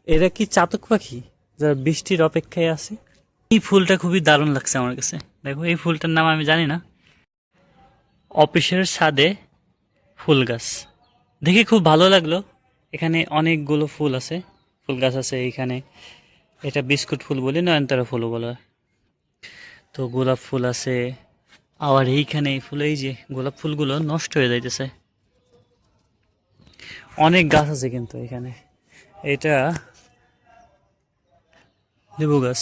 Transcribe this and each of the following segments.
এরা কি চাতক পাখি যারা বৃষ্টির অপেক্ষায় আছে? এই ফুলটা খুবই দারুণ লাগছে আমার কাছে। দেখো, এই ফুলটার নাম আমি জানি না। অফিসের ছাদে ফুল গাছ দেখে খুব ভালো লাগলো। এখানে অনেকগুলো ফুল আছে, ফুল গাছ আছে এইখানে। এটা বিস্কুট ফুল বলি, নয়নতারা ফুলও বলা হয়। তো গোলাপ ফুল আছে। আবার এইখানে এই ফুল, এই যে গোলাপ ফুলগুলো নষ্ট হয়ে যাইতেছে। অনেক গাছ আছে কিন্তু এখানে। এটা লেবু গাছ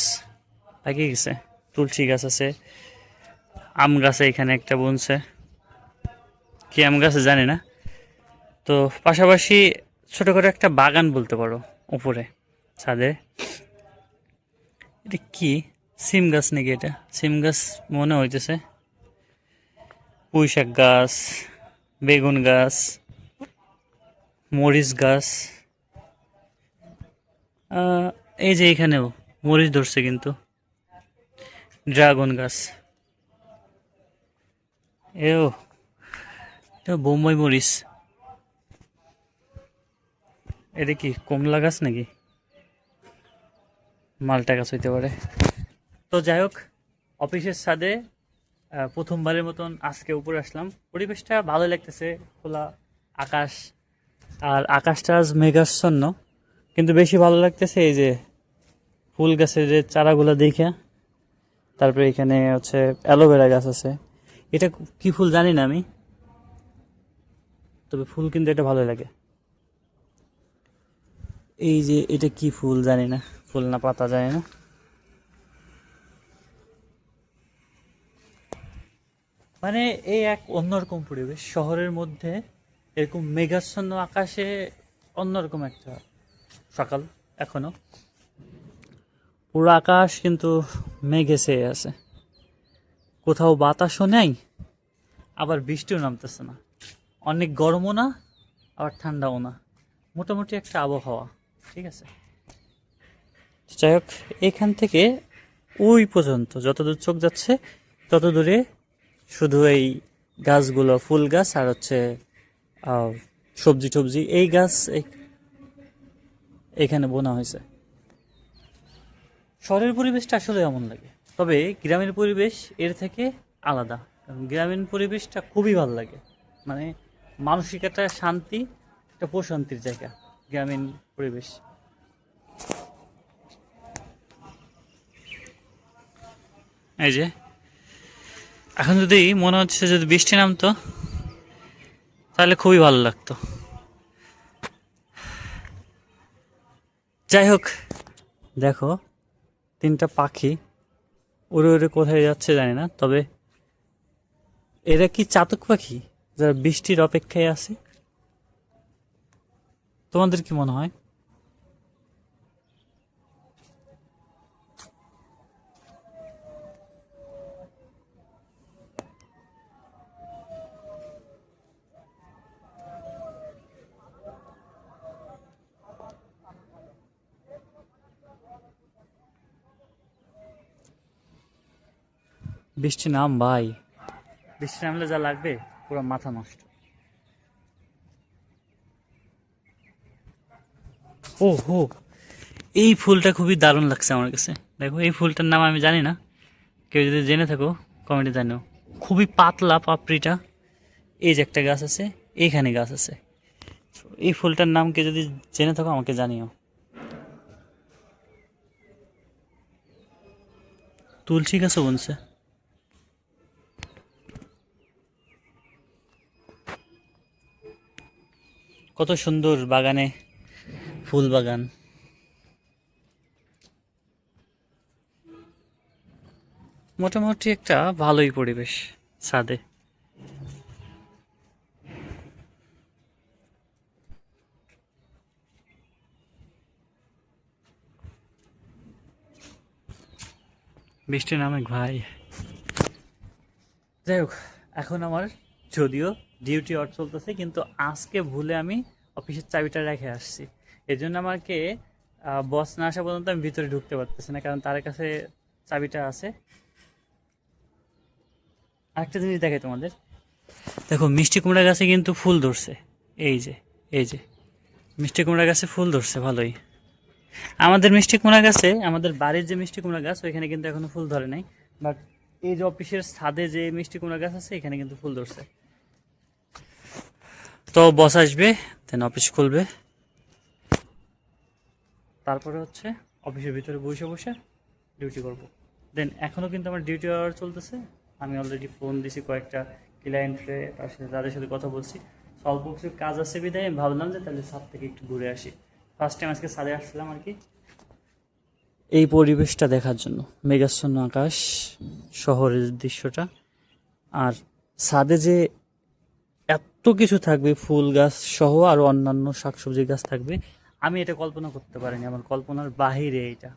লাগিয়ে গেছে, তুলসী গাছ আছে, আম গাছে এখানে একটা বুনছে। কি আম গাছে জানি না। তো পাশাপাশি ছোটখাটো একটা বাগান বলতে পারো উপরে ছাদে। এটা কি সিম গাছ নাকি? এটা সিম গাছ মনে হইতেছে। পুঁই শাক গাছ, বেগুন গাছ, মরিচ গাছ। এই যে এখানেও মরিচ ধরছে কিন্তু। ড্রাগন গাছ। এও, এটা বোম্বাই মরিচ। এটা কি কমলা গাছ নাকি? মালটা গাছ হইতে পারে। তো যাই হোক, অফিসের ছাদে প্রথমবারের মতন আজকে উপরে আসলাম। পরিবেশটা ভালো লাগতেছে, খোলা আকাশ। আর আকাশটা আজ মেঘাচ্ছন্ন, কিন্তু বেশি ভালো লাগতেছে এই যে ফুল গাছের যে চারাগুলো দেখে। তারপরে এখানে হচ্ছে অ্যালোভেরা গাছ আছে। এটা কি ফুল জানি না আমি, তবে ফুল কিন্তু এটা ভালো লাগে। এই যে এটা কি ফুল জানি না, ফুল না পাতা জানি না। মানে এই এক অন্যরকম পরিবেশ শহরের মধ্যে, এরকম মেঘাচ্ছন্ন আকাশে অন্যরকম একটা সকাল। এখনো পুরো আকাশ কিন্তু মেঘে ছেয়ে আছে, কোথাও বাতাসও নেই, আবার বৃষ্টিও নামতেছে না। অনেক গরমও না, আবার ঠান্ডাও না, মোটামুটি একটা আবহাওয়া। ঠিক আছে, যাই হোক, এখান থেকে ওই পর্যন্ত যতদূর চোখ যাচ্ছে তত দূরে শুধু এই গাছগুলো, ফুল গাছ আর হচ্ছে সবজি টবজি এই গাছ এখানে বোনা হয়েছে। শহরের পরিবেশটা আসলে এমন লাগে, তবে গ্রামের পরিবেশ এর থেকে আলাদা। কারণ গ্রামীণ পরিবেশটা খুবই ভালো লাগে। মানে মানসিক একটা শান্তি, একটা প্রশান্তির জায়গা গ্রামীণ পরিবেশ। এই যে এখন যদি মনে হচ্ছে যদি বৃষ্টি নামতো তাহলে খুবই ভালো লাগতো। যাই হোক, দেখো তিনটা পাখি উড়ে উড়ে কোথায় যাচ্ছে জানি না, তবে এরা কি চাতক পাখি যারা বৃষ্টির অপেক্ষায় আছে? তোমাদের কি মনে হয়? বৃষ্টি নাম ভাই, বৃষ্টি নামলে যা লাগবে পুরো মাথা নষ্ট। ও হো, এই ফুলটা খুবই দারুণ লাগছে আমার কাছে। দেখো, এই ফুলটার নাম আমি জানি না, কেউ যদি জেনে থাকো কমেন্টে জানিও। খুবই পাতলা পাপড়িটা। এই যে একটা গাছ আছে, এইখানে গাছ আছে। এই ফুলটার নাম কে যদি জেনে থাকো আমাকে জানিও। তুলসী গাছও বলছে। কত সুন্দর বাগানে, ফুল বাগান। মোটামুটি একটা ভালোই পরিবেশ ছাদে। বৃষ্টি নামে ভাই। যাই হোক, এখন আমার যদিও ডিউটি অর চলতেছে, কিন্তু আজকে ভুলে আমি অফিসের চাবিটা রেখে আসছি। এই জন্য আমাকে বস না আসা পর্যন্ত আমি ভিতরে ঢুকতে পারতেছি না, কারণ তার কাছে চাবিটা আছে। আরেকটা জিনিস দেখাই তোমাদের। দেখো, মিষ্টি কুমড়া গাছে কিন্তু ফুল ধরছে। এই যে, এই যে মিষ্টি কুমড়া গাছে ফুল ধরছে ভালোই। আমাদের মিষ্টি কুমড়া গাছে, আমাদের বাড়ির যে মিষ্টি কুমড়া গাছ ওইখানে কিন্তু এখনো ফুল ধরে নাই, বাট এই যে অফিসের ছাদে যে মিষ্টি কুমড়া গাছ আছে এখানে কিন্তু ফুল ধরছে। তো বস আসবে, দেন অফিস খুলবে, তারপরে হচ্ছে অফিসের ভিতরে বসে বসে ডিউটি করব। দেন এখনও কিন্তু আমার ডিউটি আওয়ার চলতেছে। আমি অলরেডি ফোন দিছি কয়েকটা ক্লায়েন্টরে, তার সাথে তাদের সাথে কথা বলছি। অল্প কিছু কাজ আছে বিদায় আমি ভাবলাম যে তাহলে ছাদ থেকে একটু ঘুরে আসি। ফার্স্ট টাইম আজকে ছাদে আসছিলাম আর কি, এই পরিবেশটা দেখার জন্য। মেঘাচ্ছন্ন আকাশ, শহরের দৃশ্যটা, আর ছাদে যে এত কিছু থাকবে, ফুল গাছ সহ আরো অন্যান্য শাকসবজি গাছ থাকবে, আমি এটা কল্পনা করতে পারিনি, আমার কল্পনার বাহিরে এটা।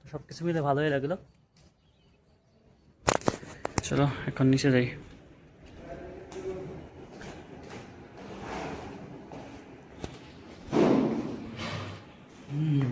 সব কিছু মিলে ভালোই লাগলো। চলো এখন নিচে যাই।